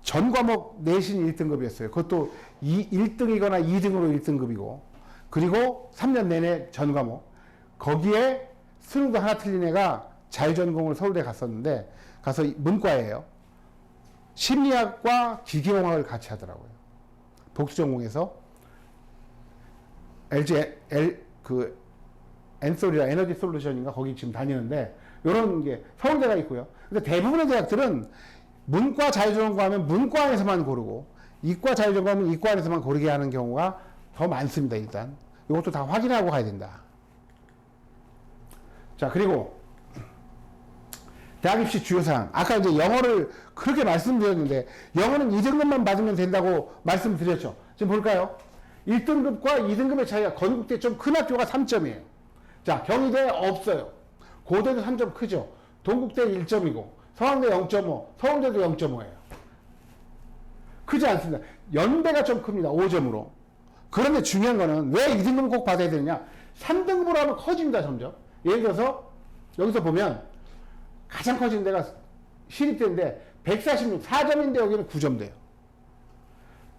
A: 전 과목 내신 1등급이었어요. 그것도 1등이거나 2등으로 1등급이고, 그리고 3년 내내 전 과목. 거기에 수능도 하나 틀린 애가 자유전공을 서울대 갔었는데, 가서 문과예요. 심리학과 기계공학을 같이 하더라고요. 복수전공에서 엔솔이라 에너지 솔루션인가 거기 지금 다니는데, 이런 게 서울대가 있고요. 근데 대부분의 대학들은 문과 자유전공 하면 문과 안에서만 고르고, 이과 자유전공 하면 이과 안에서만 고르게 하는 경우가 더 많습니다. 일단 이것도 다 확인하고 가야 된다. 자, 그리고 대학 입시 주요사항. 아까 이제 영어를 그렇게 말씀드렸는데, 영어는 2등급만 받으면 된다고 말씀드렸죠. 지금 볼까요? 1등급과 2등급의 차이가, 건국대 좀 큰 학교가 3점이에요. 자, 경희대 없어요. 고대도 3점 크죠. 동국대 1점이고, 서강대 0.5, 서울대도 0.5예요. 크지 않습니다. 연대가 좀 큽니다. 5점으로. 그런데 중요한 거는 왜 2등급 꼭 받아야 되느냐? 3등급으로 하면 커집니다, 점점. 예를 들어서 여기서 보면 가장 커진 데가 시립대인데 146, 4점인데 여기는 9점 돼요.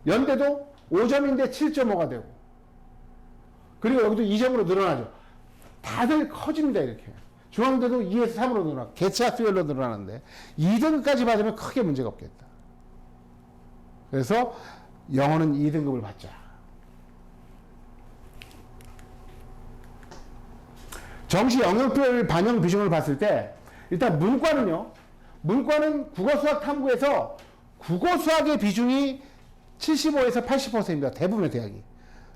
A: 연대도 5점인데 7.5가 되고, 그리고 여기도 2점으로 늘어나죠. 다들 커집니다, 이렇게. 중앙대도 2에서 3으로 늘어나고, 개체학수별로 늘어나는데 2등급까지 받으면 크게 문제가 없겠다. 그래서 영어는 2등급을 받자. 정시 영역별 반영 비중을 봤을 때, 일단 문과는요, 문과는 국어 수학 탐구에서 국어 수학의 비중이 75에서 80%입니다. 대부분의 대학이.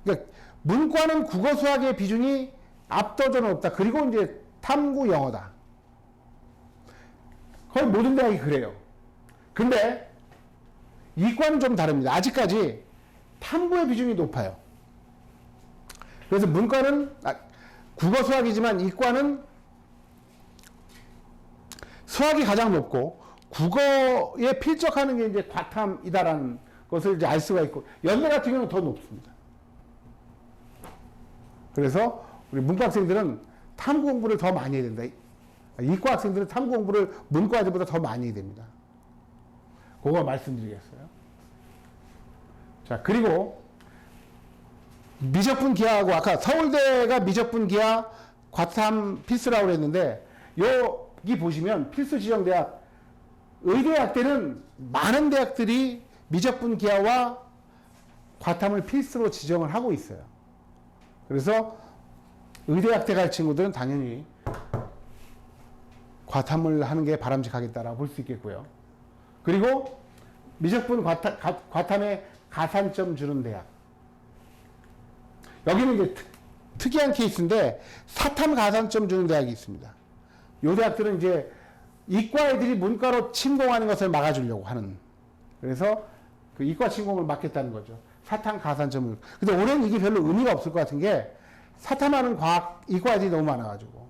A: 그러니까 문과는 국어 수학의 비중이 압도적으로 높다. 그리고 이제 탐구 영어다. 거의 모든 대학이 그래요. 근데 이과는 좀 다릅니다. 아직까지 탐구의 비중이 높아요. 그래서 문과는 국어 수학이지만 이과는 수학이 가장 높고, 국어에 필적하는 게 이제 과탐이다라는 것을 이제 알 수가 있고, 연대 같은 경우는 더 높습니다. 그래서 우리 문과 학생들은 탐구 공부를 더 많이 해야 된다. 이과 학생들은 탐구 공부를 문과들보다 더 많이 해야 됩니다. 그거 말씀드리겠어요. 자, 그리고 미적분 기하하고, 아까 서울대가 미적분 기하 과탐 필수라고 그랬는데, 여기 보시면 필수 지정 대학, 의대학 때는 많은 대학들이 미적분 기하와 과탐을 필수로 지정을 하고 있어요. 그래서 의대학대 갈 친구들은 당연히 과탐을 하는 게 바람직하겠다라고 볼 수 있겠고요. 그리고 미적분 과탐에 가산점 주는 대학. 여기는 이제 특이한 케이스인데 사탐 가산점 주는 대학이 있습니다. 이 대학들은 이제 이과 애들이 문과로 침공하는 것을 막아주려고 하는. 그래서 그 이과 침공을 막겠다는 거죠. 사탐 가산점을. 근데 올해는 이게 별로 의미가 없을 것 같은 게 사탐하는 이과 애들이 너무 많아가지고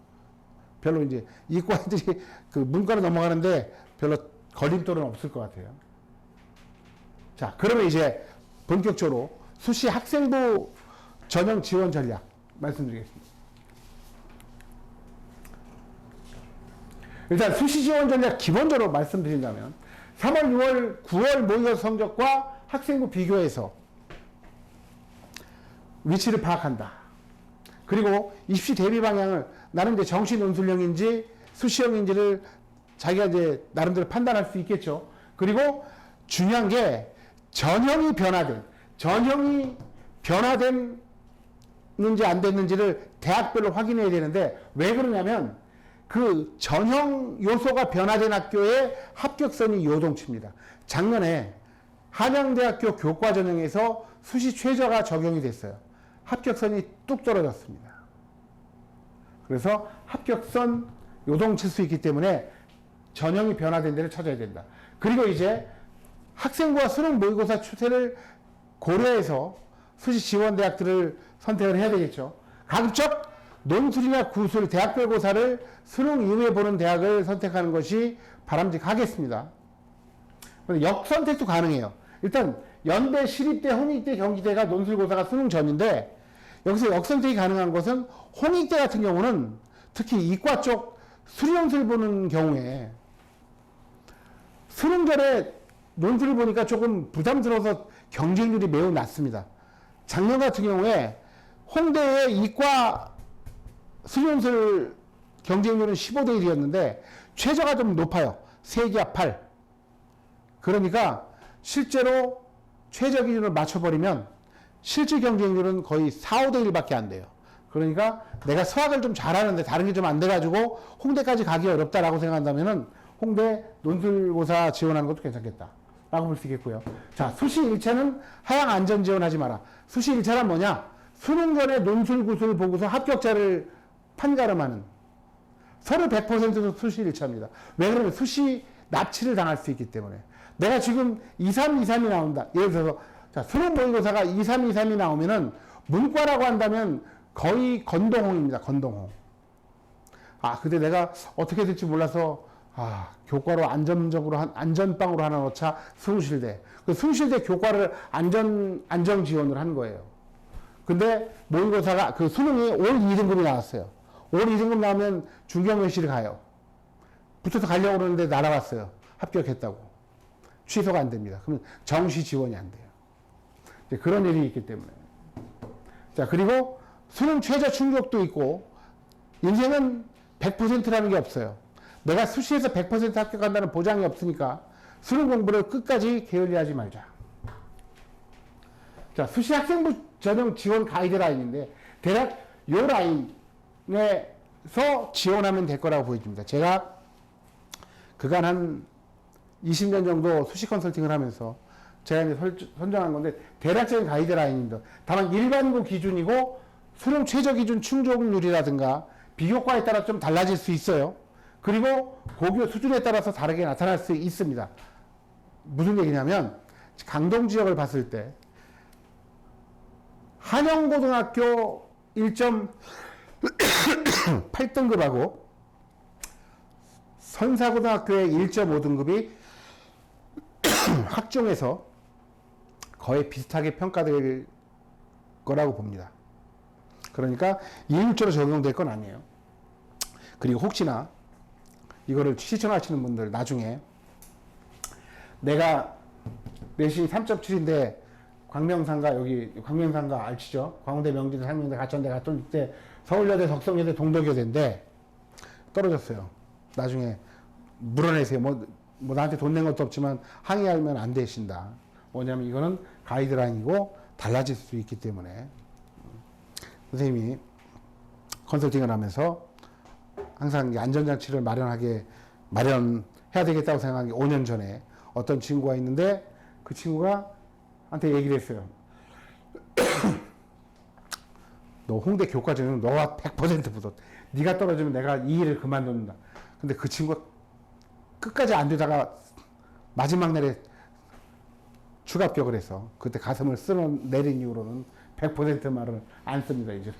A: 별로 이제 이과 애들이 그 문과로 넘어가는데 별로 걸림돌은 없을 것 같아요. 자, 그러면 이제 본격적으로 수시 학생부 전형 지원 전략 말씀드리겠습니다. 일단 수시 지원 전략 기본적으로 말씀드린다면 3월, 6월, 9월 모의고사 성적과 학생부 비교해서 위치를 파악한다. 그리고 입시 대비 방향을 나는 이제 정시 논술형인지 수시형인지를 자기가 이제 나름대로 판단할 수 있겠죠. 그리고 중요한 게 전형이 변화됐는지 안 됐는지를 대학별로 확인해야 되는데 왜 그러냐면 그 전형 요소가 변화된 학교의 합격선이 요동칩니다. 작년에 한양대학교 교과전형에서 수시 최저가 적용이 됐어요. 합격선이 뚝 떨어졌습니다. 그래서 합격선 요동칠 수 있기 때문에 전형이 변화된 데를 찾아야 된다. 그리고 이제 학생부와 수능 모의고사 추세를 고려해서 수시 지원 대학들을 선택을 해야 되겠죠. 가급적 논술이나 구술, 대학별 고사를 수능 이후에 보는 대학을 선택하는 것이 바람직하겠습니다. 역선택도 가능해요. 일단 연대, 시립대, 홍익대, 경기대가 논술고사가 수능 전인데 여기서 역선택이 가능한 것은 홍익대 같은 경우는 특히 이과 쪽 수리논술 보는 경우에 수능 전에 논술을 보니까 조금 부담스러워서 경쟁률이 매우 낮습니다. 작년 같은 경우에 홍대의 이과 수리논술 경쟁률은 15대 1이었는데 최저가 좀 높아요. 3기합 8. 그러니까 실제로 최저 기준을 맞춰버리면 실질 경쟁률은 거의 4, 5대 1밖에 안 돼요. 그러니까 내가 수학을 좀 잘하는데 다른 게 좀 안 돼가지고 홍대까지 가기 어렵다라고 생각한다면은 홍대 논술고사 지원하는 것도 괜찮겠다. 라고 볼 수 있겠고요. 자, 수시 1차는 하향 안전 지원하지 마라. 수시 1차란 뭐냐? 수능 전에 논술, 구술 보고서 합격자를 판가름하는 서류 100% 수시 1차입니다. 왜 그러면 수시 납치를 당할 수 있기 때문에. 내가 지금 2323이 나온다. 예를 들어서 자, 수능 모의고사가 2323이 나오면은 문과라고 한다면 거의 건동홍입니다. 건동홍. 아, 근데 내가 어떻게 될지 몰라서 교과로 안전빵으로 하나 넣자. 수능실대. 그 수능실대 교과를 안정 지원을 한 거예요. 근데 모의고사가 그 수능이 올 2등급이 나왔어요. 올 2등급 나오면 중경외시를 가요. 붙어서 가려고 그러는데 날아갔어요. 합격했다고. 취소가 안 됩니다. 그러면 정시 지원이 안 돼요. 이제 그런 일이 있기 때문에. 자, 그리고 수능 최저 충족도 있고, 인생은 100%라는 게 없어요. 내가 수시에서 100% 합격한다는 보장이 없으니까 수능 공부를 끝까지 게을리하지 말자. 자, 수시 학생부 전형 지원 가이드라인인데, 대략 요 라인에서 지원하면 될 거라고 보여집니다. 제가 그간 한 20년 정도 수시 컨설팅을 하면서 제가 이제 선정한 건데 대략적인 가이드라인입니다. 다만 일반고 기준이고 수능 최저 기준 충족률이라든가 비교과에 따라 좀 달라질 수 있어요. 그리고 고교 수준에 따라서 다르게 나타날 수 있습니다. 무슨 얘기냐면 강동 지역을 봤을 때 한영고등학교 1.8등급하고 선사고등학교의 1.5등급이 학종에서 거의 비슷하게 평가될 거라고 봅니다. 그러니까 이율조로 적용될 건 아니에요. 그리고 혹시나 이거를 시청하시는 분들 나중에 내가 내신이 3.7인데 광명상가 여기 광명상가 아시죠? 광운대, 명지대, 상명대, 가천대, 가톨대, 서울여대, 덕성여대, 동덕여대인데 떨어졌어요. 나중에 물어내세요. 뭐 나한테 돈 낸 것도 없지만 항의하면 안 되신다. 뭐냐면 이거는 가이드라인이고 달라질 수 있기 때문에 선생님이 컨설팅을 하면서 항상 이 안전장치를 마련해야 되겠다고 생각한 게 5년 전에 어떤 친구가 있는데 그 친구가 한테 얘기를 했어요. 너 홍대 교과전은 너와 100% 붙어. 네가 떨어지면 내가 이 일을 그만둔다. 근데 그 친구가 끝까지 안 되다가 마지막 날에 추가 합격을 해서 그때 가슴을 쓸어 내린 이후로는 100% 말을 안 씁니다, 이제는.